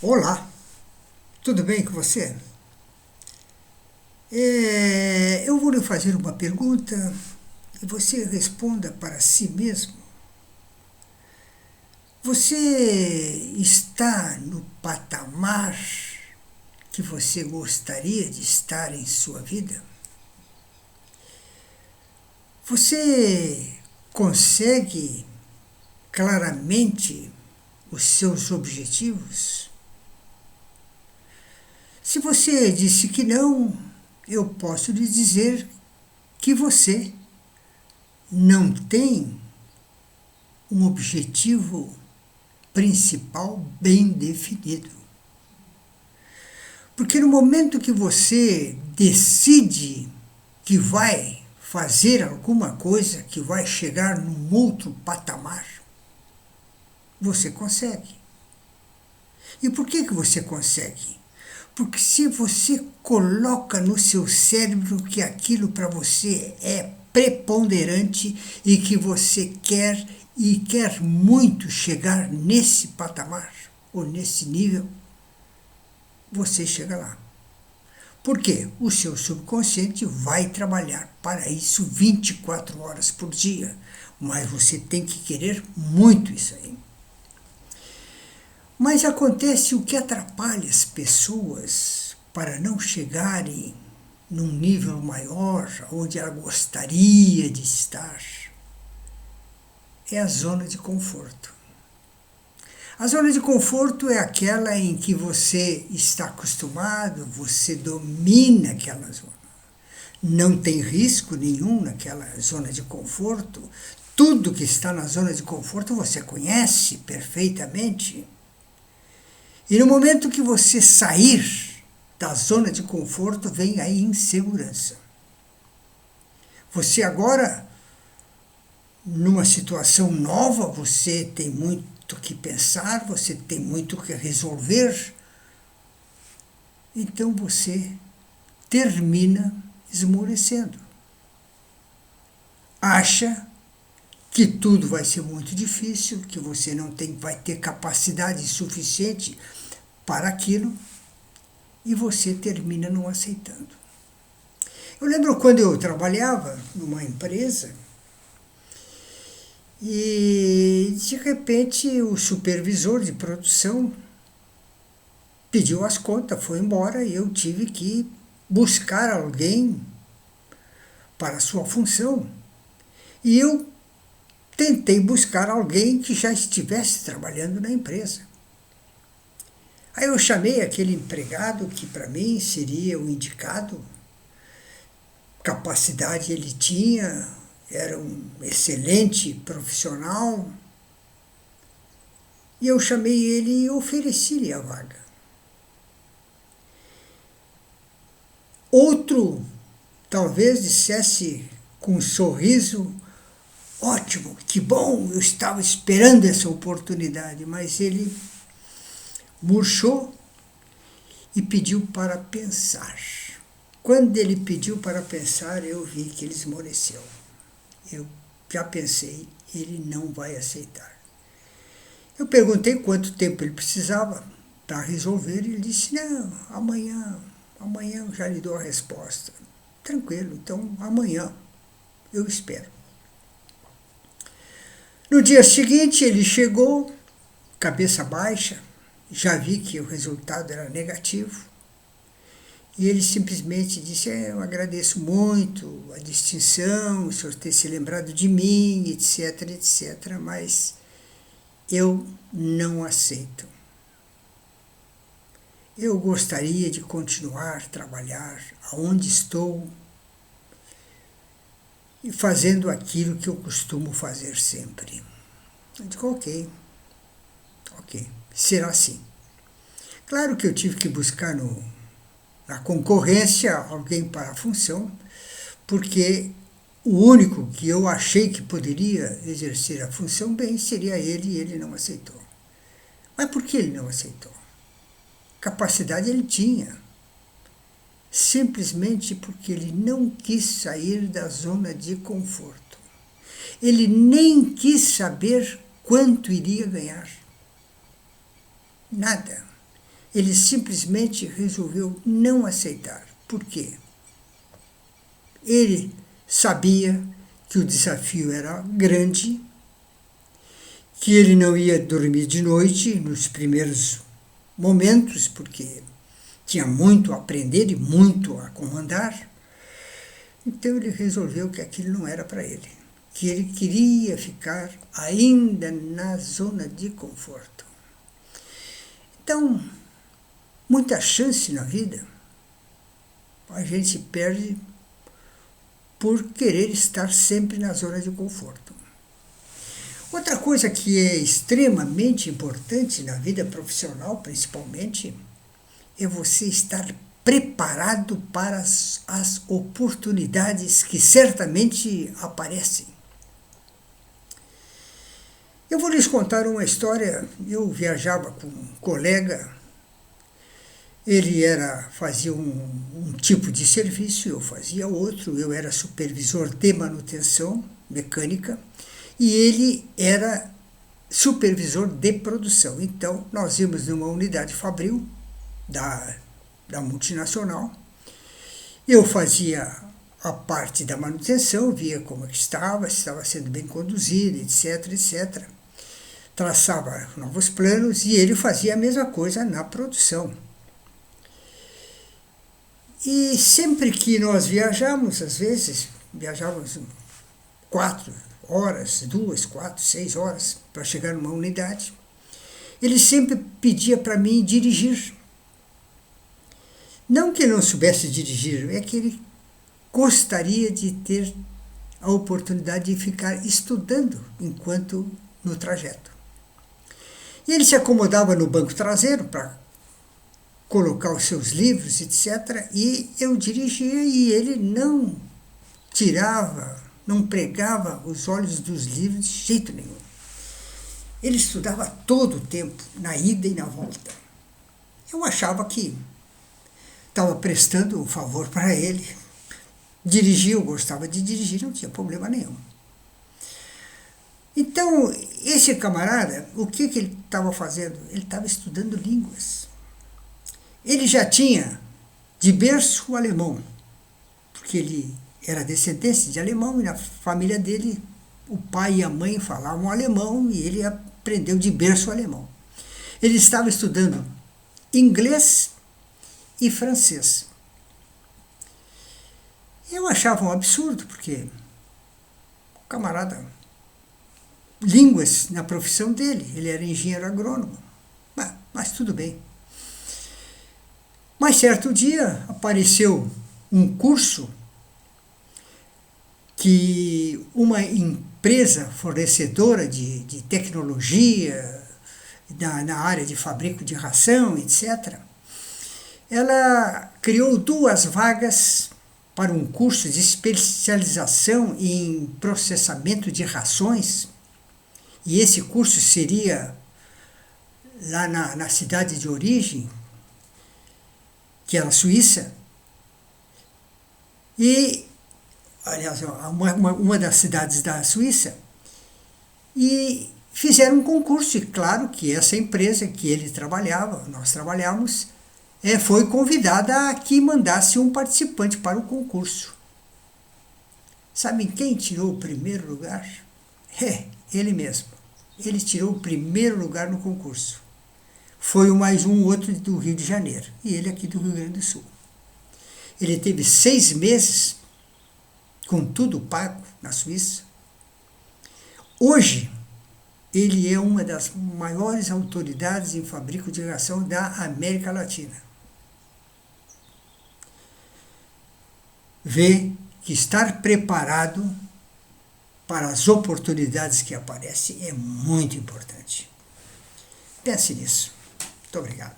Olá, tudo bem com você? Eu vou lhe fazer uma pergunta e você responda para si mesmo. Você está no patamar que você gostaria de estar em sua vida? Você consegue claramente os seus objetivos? Se você disse que não, eu posso lhe dizer que você não tem um objetivo principal bem definido. Porque no momento que você decide que vai fazer alguma coisa que vai chegar num outro patamar, você consegue. E por que você consegue? Porque se você coloca no seu cérebro que aquilo para você é preponderante e que você quer e quer muito chegar nesse patamar ou nesse nível, você chega lá. Por quê? O seu subconsciente vai trabalhar para isso 24 horas por dia, mas você tem que querer muito isso aí. Mas acontece o que atrapalha as pessoas para não chegarem num nível maior, onde ela gostaria de estar, é a zona de conforto. A zona de conforto é aquela em que você está acostumado, você domina aquela zona. Não tem risco nenhum naquela zona de conforto. Tudo que está na zona de conforto você conhece perfeitamente. E no momento que você sair da zona de conforto, vem a insegurança. Você agora, numa situação nova, você tem muito que pensar, você tem muito que resolver. Então você termina esmorecendo. Acha que tudo vai ser muito difícil, que você não vai ter capacidade suficiente para aquilo, e você termina não aceitando. Eu lembro quando eu trabalhava numa empresa e de repente o supervisor de produção pediu as contas, foi embora e eu tive que buscar alguém para a sua função. E eu tentei buscar alguém que já estivesse trabalhando na empresa. Aí eu chamei aquele empregado que para mim seria o indicado, capacidade ele tinha, era um excelente profissional, e eu chamei ele e ofereci-lhe a vaga. Outro talvez dissesse com um sorriso: ótimo, que bom, eu estava esperando essa oportunidade, mas ele murchou e pediu para pensar. Quando ele pediu para pensar, eu vi que ele esmoreceu. Eu já pensei, ele não vai aceitar. Eu perguntei quanto tempo ele precisava para resolver e ele disse: não, amanhã eu já lhe dou a resposta. Tranquilo, então amanhã eu espero. No dia seguinte ele chegou, cabeça baixa, já vi que o resultado era negativo. E ele simplesmente disse: eu agradeço muito a distinção, o senhor ter se lembrado de mim, etc, etc, mas eu não aceito. Eu gostaria de continuar a trabalhar aonde estou e fazendo aquilo que eu costumo fazer sempre. Eu digo: ok, será assim. Claro que eu tive que buscar na concorrência alguém para a função, porque o único que eu achei que poderia exercer a função bem seria ele, e ele não aceitou. Mas por que ele não aceitou? Capacidade ele tinha. Simplesmente porque ele não quis sair da zona de conforto. Ele nem quis saber quanto iria ganhar. Nada. ele simplesmente resolveu não aceitar. Por quê? Ele sabia que o desafio era grande, que ele não ia dormir de noite nos primeiros momentos, porque tinha muito a aprender e muito a comandar. Então ele resolveu que aquilo não era para ele, que ele queria ficar ainda na zona de conforto. Então, muita chance na vida a gente perde por querer estar sempre na zona de conforto. Outra coisa que é extremamente importante na vida profissional, principalmente, é você estar preparado para as oportunidades que certamente aparecem. Eu vou lhes contar uma história. Eu viajava com um colega, ele fazia um tipo de serviço, eu fazia outro, eu era supervisor de manutenção mecânica e ele era supervisor de produção. Então, nós íamos numa unidade fabril da multinacional. Eu fazia a parte da manutenção, via como é que estava, se estava sendo bem conduzida, etc, etc. Traçava novos planos e ele fazia a mesma coisa na produção. E sempre que nós viajamos, às vezes, viajávamos 4 horas, 2, 4, 6 horas para chegar numa unidade, ele sempre pedia para mim dirigir. Não que ele não soubesse dirigir, é que ele gostaria de ter a oportunidade de ficar estudando enquanto no trajeto. E ele se acomodava no banco traseiro para colocar os seus livros, etc. E eu dirigia e ele não tirava, não pregava os olhos dos livros de jeito nenhum. Ele estudava todo o tempo, na ida e na volta. Eu achava que estava prestando um favor para ele. Dirigia, eu gostava de dirigir, não tinha problema nenhum. Então, esse camarada, o que ele estava fazendo? Ele estava estudando línguas. Ele já tinha de berço o alemão, porque ele era descendente de alemão e na família dele o pai e a mãe falavam alemão e ele aprendeu de berço o alemão. Ele estava estudando inglês e francês. Eu achava um absurdo, porque o camarada, línguas na profissão dele, ele era engenheiro agrônomo, mas tudo bem. Mas certo dia apareceu um curso que uma empresa fornecedora de tecnologia na área de fabrico de ração, etc., ela criou 2 vagas para um curso de especialização em processamento de rações, e esse curso seria lá na cidade de origem, que era a Suíça, e, aliás, uma das cidades da Suíça, e fizeram um concurso, e claro que essa empresa que ele trabalhava, nós trabalhávamos, foi convidada a que mandasse um participante para o concurso. Sabem quem tirou o primeiro lugar? Ele mesmo. Ele tirou o primeiro lugar no concurso. Foi mais um outro do Rio de Janeiro, e ele aqui do Rio Grande do Sul. Ele teve 6 meses, com tudo pago, na Suíça. Hoje, ele é uma das maiores autoridades em fabrico de ração da América Latina. Vê que estar preparado para as oportunidades que aparecem é muito importante. Pense nisso. Muito obrigado.